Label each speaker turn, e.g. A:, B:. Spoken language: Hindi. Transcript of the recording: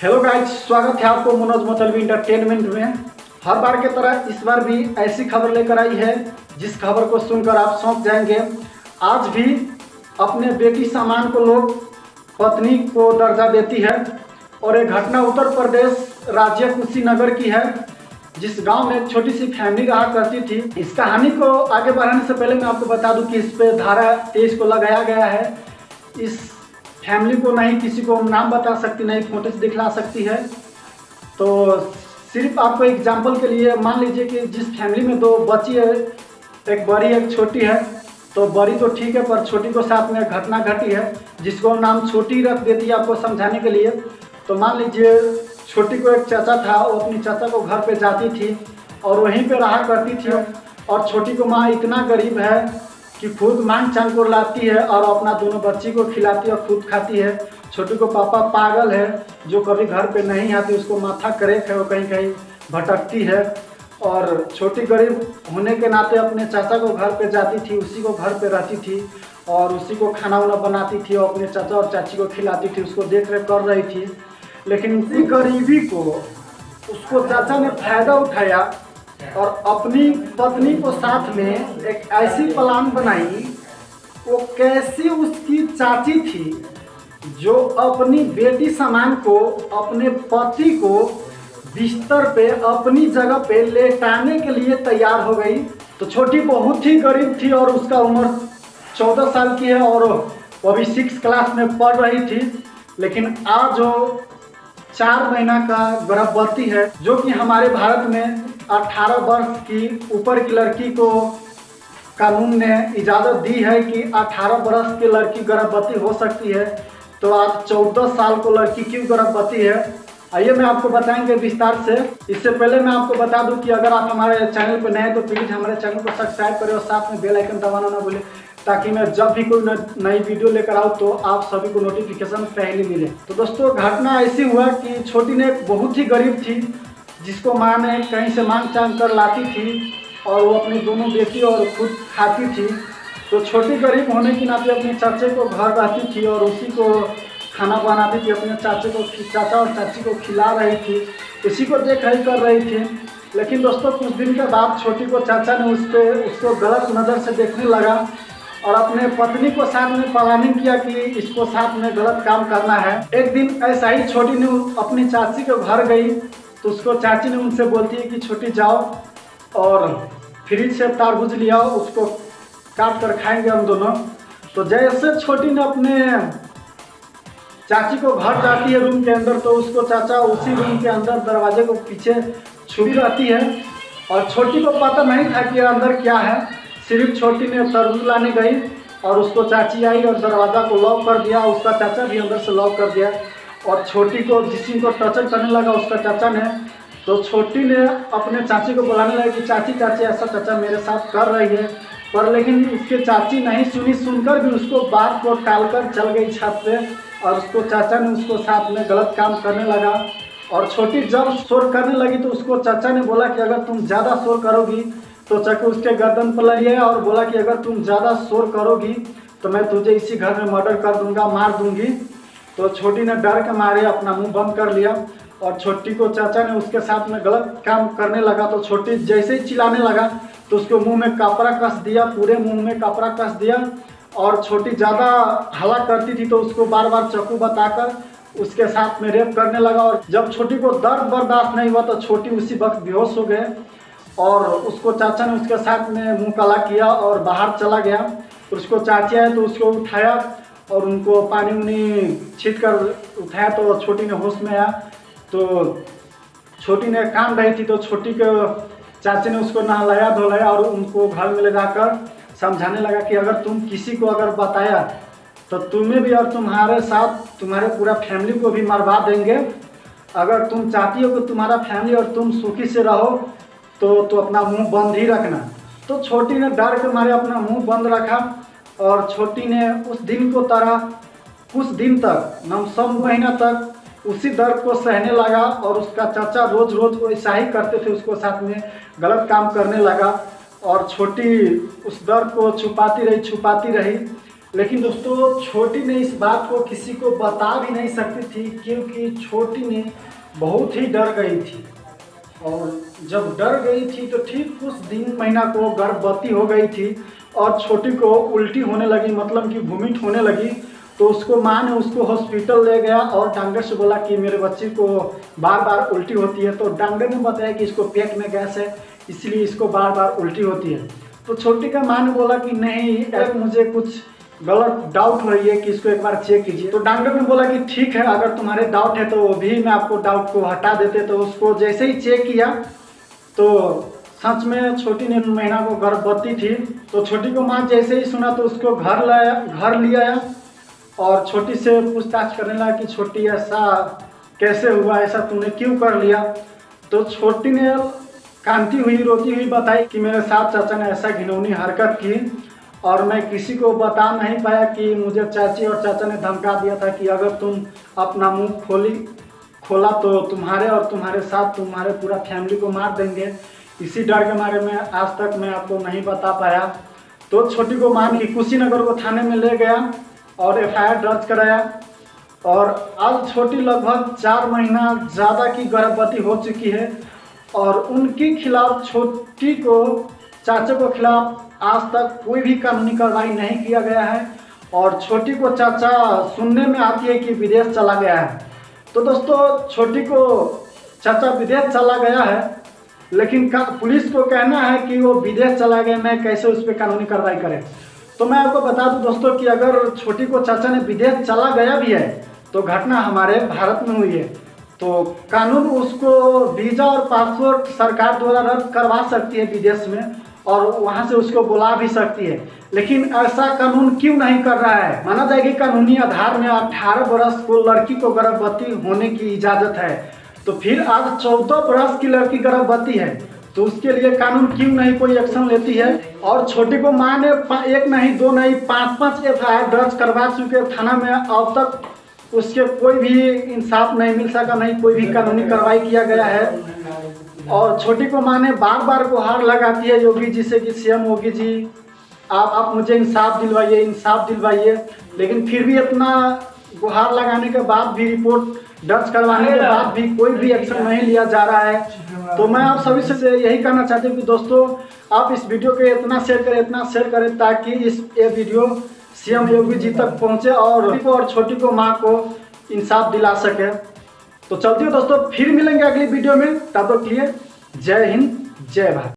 A: हेलो गाइस, स्वागत है आपको मनोज मतलबी इंटरटेनमेंट में। हर बार की तरह इस बार भी ऐसी खबर लेकर आई है जिस खबर को सुनकर आप चौंक जाएंगे। आज भी अपने बेटी समान को लोग पत्नी को दर्जा देती है और ये घटना उत्तर प्रदेश राज्य कुशीनगर की है, जिस गांव में एक छोटी सी फैमिली रहा करती थी। इस कहानी को आगे बढ़ाने से पहले मैं आपको बता दूं कि इस पे धारा 23 को लगाया गया है। इस फैमिली को नहीं किसी को नाम बता सकती, नहीं फोटोज दिखला सकती है। तो सिर्फ आपको एग्जाम्पल के लिए मान लीजिए कि जिस फैमिली में दो बच्ची है, एक बड़ी एक छोटी है, तो बड़ी तो ठीक है पर छोटी को साथ में घटना घटी है जिसको हम नाम छोटी रख देती है आपको समझाने के लिए। तो मान लीजिए छोटी को एक चाचा था, वो अपनी चाचा को घर पे जाती थी और वहीं पे रहा करती थी। और छोटी को माँ इतना गरीब है कि खुद मांग चांग को लाती है और अपना दोनों बच्ची को खिलाती है और खुद खाती है। छोटी को पापा पागल है जो कभी घर पे नहीं आती, उसको माथा करेक है, वो कहीं कहीं भटकती है। और छोटी गरीब होने के नाते अपने चाचा को घर पे जाती थी, उसी को घर पे रहती थी और उसी को खाना वाना बनाती थी और अपने चाचा और चाची को खिलाती थी, उसको देख रेख कर रही थी। लेकिन इसी गरीबी को उसको चाचा ने फायदा उठाया और अपनी पत्नी को साथ में एक ऐसी प्लान बनाई। वो कैसी उसकी चाची थी जो अपनी बेटी समान को, अपने पति को बिस्तर पे अपनी जगह पे लेटाने के लिए तैयार हो गई। तो छोटी बहुत ही गरीब थी और उसका उम्र 14 साल की है और वो अभी 6 क्लास में पढ़ रही थी। लेकिन आज वो 4 महीना का गर्भवती है, जो कि हमारे भारत में 18 वर्ष की ऊपर की लड़की को कानून ने इजाज़त दी है कि 18 वर्ष की लड़की गर्भवती हो सकती है। तो आज 14 साल को लड़की क्यों गर्भवती है, आइए मैं आपको बताएंगे विस्तार से। इससे पहले मैं आपको बता दूं कि अगर आप हमारे चैनल पर नए हैं तो प्लीज़ हमारे चैनल को सब्सक्राइब करें और साथ में बेल आइकन दबाना ना भूलें, ताकि मैं जब भी कोई नई वीडियो लेकर आऊँ तो आप सभी को नोटिफिकेशन पहले मिले। तो दोस्तों घटना ऐसी हुआ कि छोटी ने बहुत ही गरीब थी जिसको माँ ने कहीं से मांग चांग कर लाती थी और वो अपनी दोनों बेटी और खुद खाती थी। तो छोटी गरीब होने के नाते अपने चाचे को घर रहती थी और उसी को खाना बनाती थी, अपने चाचा और चाची को खिला रही थी, इसी को देख रेख कर रही थी। लेकिन दोस्तों कुछ दिन के बाद छोटी को चाचा ने उसको गलत नज़र से देखने लगा और अपने पत्नी को साथ में प्लानिंग किया कि इसको साथ में गलत काम करना है। एक दिन ऐसा ही छोटी ने अपनी चाची के घर गई तो उसको चाची ने उनसे बोलती है कि छोटी जाओ और फ्रिज से तरबूज लिया, उसको काट कर खाएंगे हम दोनों। तो जैसे छोटी ने अपने चाची को घर जाती है रूम के अंदर, तो उसको चाचा उसी रूम के अंदर दरवाजे को पीछे छुपी रहती है और छोटी को पता नहीं था कि अंदर क्या है। सिर्फ छोटी ने तरबूज लाने गई और उसको चाची आई और दरवाज़ा को लॉक कर दिया, उसका चाचा भी अंदर से लॉक कर दिया और छोटी को जिसी को टचर करने लगा उसका चाचा ने, तो छोटी ने अपने चाची को बुलाने लगी कि चाची चाची ऐसा चाचा मेरे साथ कर रही है। पर लेकिन उसके चाची नहीं सुनी, सुनकर भी उसको बात को टालकर चल गई छत पे और उसको चाचा ने उसको साथ में गलत काम करने लगा। और छोटी जब शोर करने लगी तो उसको चाचा ने बोला कि अगर तुम ज़्यादा शोर करोगी तो चाकू उसके गर्दन पर लिया और बोला कि अगर तुम ज़्यादा शोर करोगी तो मैं तुझे इसी घर में मर्डर कर दूंगा, मार दूंगी। तो छोटी ने डर के मारे अपना मुंह बंद कर लिया और छोटी को चाचा ने उसके साथ में गलत काम करने लगा। तो छोटी जैसे ही चिल्लाने लगा तो उसको मुंह में कपड़ा कस दिया, पूरे मुंह में कपड़ा कस दिया और छोटी ज़्यादा हल्ला करती थी तो उसको बार बार चाकू बताकर उसके साथ में रेप करने लगा। और जब छोटी को दर्द बर्दाश्त नहीं हुआ तो छोटी उसी वक्त बेहोश हो गए और उसको चाचा ने उसके साथ में मुंह काला किया और बाहर चला गया। उसको चाची आए तो उसको उठाया और उनको पानी उनी छीट कर उठाया तो छोटी ने होश में आया। तो छोटी ने काम रही थी तो छोटी को चाची ने उसको नहलाया धोलाया और उनको घर में ले जाकर समझाने लगा कि अगर तुम किसी को अगर बताया तो तुम्हें भी और तुम्हारे साथ तुम्हारे पूरा फैमिली को भी मरवा देंगे। अगर तुम चाहती हो कि तुम्हारा फैमिली और तुम सुखी से रहो तो अपना मुंह बंद ही रखना। तो छोटी ने डर के मारे अपना मुंह बंद रखा और छोटी ने उस दिन को तरह कुछ दिन तक 9 महीना तक उसी दर्द को सहने लगा और उसका चाचा रोज रोज ऐसा ही करते थे, उसको साथ में गलत काम करने लगा और छोटी उस दर्द को छुपाती रही। लेकिन दोस्तों छोटी ने इस बात को किसी को बता भी नहीं सकती थी, क्योंकि छोटी ने बहुत ही डर गई थी। और जब डर गई थी तो ठीक उस दिन महीना को गर्भवती हो गई थी और छोटी को उल्टी होने लगी, मतलब कि वोमिट होने लगी। तो उसको माँ ने उसको हॉस्पिटल ले गया और डॉक्टर से बोला कि मेरे बच्चे को बार बार उल्टी होती है। तो डॉक्टर ने बताया कि इसको पेट में गैस है, इसलिए इसको बार बार उल्टी होती है। तो छोटी का माँ ने बोला कि नहीं, मुझे कुछ गलत डाउट हो रही है कि इसको एक बार चेक कीजिए। तो डॉक्टर ने बोला कि ठीक है, अगर तुम्हारे डाउट है तो भी मैं आपको डाउट को हटा देते। तो उसको जैसे ही चेक किया तो सच में छोटी ने महीना को गर्भवती थी। तो छोटी को माँ जैसे ही सुना तो उसको घर ले आया और छोटी से पूछताछ करने लगा कि छोटी ऐसा कैसे हुआ, ऐसा तूने क्यों कर लिया। तो छोटी ने कांती हुई रोती हुई बताई कि मेरे साथ चाचा ने ऐसा घिनौनी हरकत की और मैं किसी को बता नहीं पाया कि मुझे चाची और चाचा ने धमका दिया था कि अगर तुम अपना मुंह खोला तो तुम्हारे और तुम्हारे साथ तुम्हारे पूरा फैमिली को मार देंगे। इसी डर के मारे में आज तक मैं आपको नहीं बता पाया। तो छोटी को मान के कुशीनगर को थाने में ले गया और FIR दर्ज कराया। और आज छोटी लगभग 4 महीना ज़्यादा की गर्भवती हो चुकी है और उनके खिलाफ, छोटी को चाचा को खिलाफ आज तक कोई भी कानूनी कार्रवाई नहीं किया गया है। और छोटी को चाचा सुनने में आती है कि विदेश चला गया है। तो दोस्तों छोटी को चाचा विदेश चला गया है, लेकिन पुलिस को कहना है कि वो विदेश चला गया, मैं कैसे उस पर कानूनी कार्रवाई करें। तो मैं आपको बता दूं दोस्तों कि अगर छोटी को चाचा ने विदेश चला गया भी है तो घटना हमारे भारत में हुई है, तो कानून उसको वीज़ा और पासपोर्ट सरकार द्वारा रद्द करवा सकती है विदेश में और वहां से उसको बुला भी सकती है। लेकिन ऐसा कानून क्यों नहीं कर रहा है? माना जाए कि कानूनी आधार में 18 वर्ष को लड़की को गर्भवती होने की इजाज़त है, तो फिर आज 14 वर्ष की लड़की गर्भवती है तो उसके लिए कानून क्यों नहीं कोई एक्शन लेती है। और छोटी को माँ ने 1 नहीं 2 नहीं 5 FIR दर्ज करवा चुके थाना में, अब तक उसके कोई भी इंसाफ नहीं मिल सका, नहीं कोई भी कानूनी कार्रवाई किया गया है। और छोटी को माँ ने बार बार गुहार लगाती है योगी जी से कि CM योगी जी आप मुझे इंसाफ दिलवाइए। लेकिन फिर भी इतना गुहार लगाने के बाद भी, रिपोर्ट दर्ज करवाने के बाद भी कोई भी एक्शन नहीं लिया जा रहा है। तो मैं आप सभी से यही कहना चाहती हूँ कि दोस्तों आप इस वीडियो को इतना शेयर करें ताकि ये वीडियो CM योगी जी तक पहुँचे और छोटी को माँ को इंसाफ दिला सके। तो चलती हूँ दोस्तों, फिर मिलेंगे अगली वीडियो में। तब तक के लिए जय हिंद, जय भारत।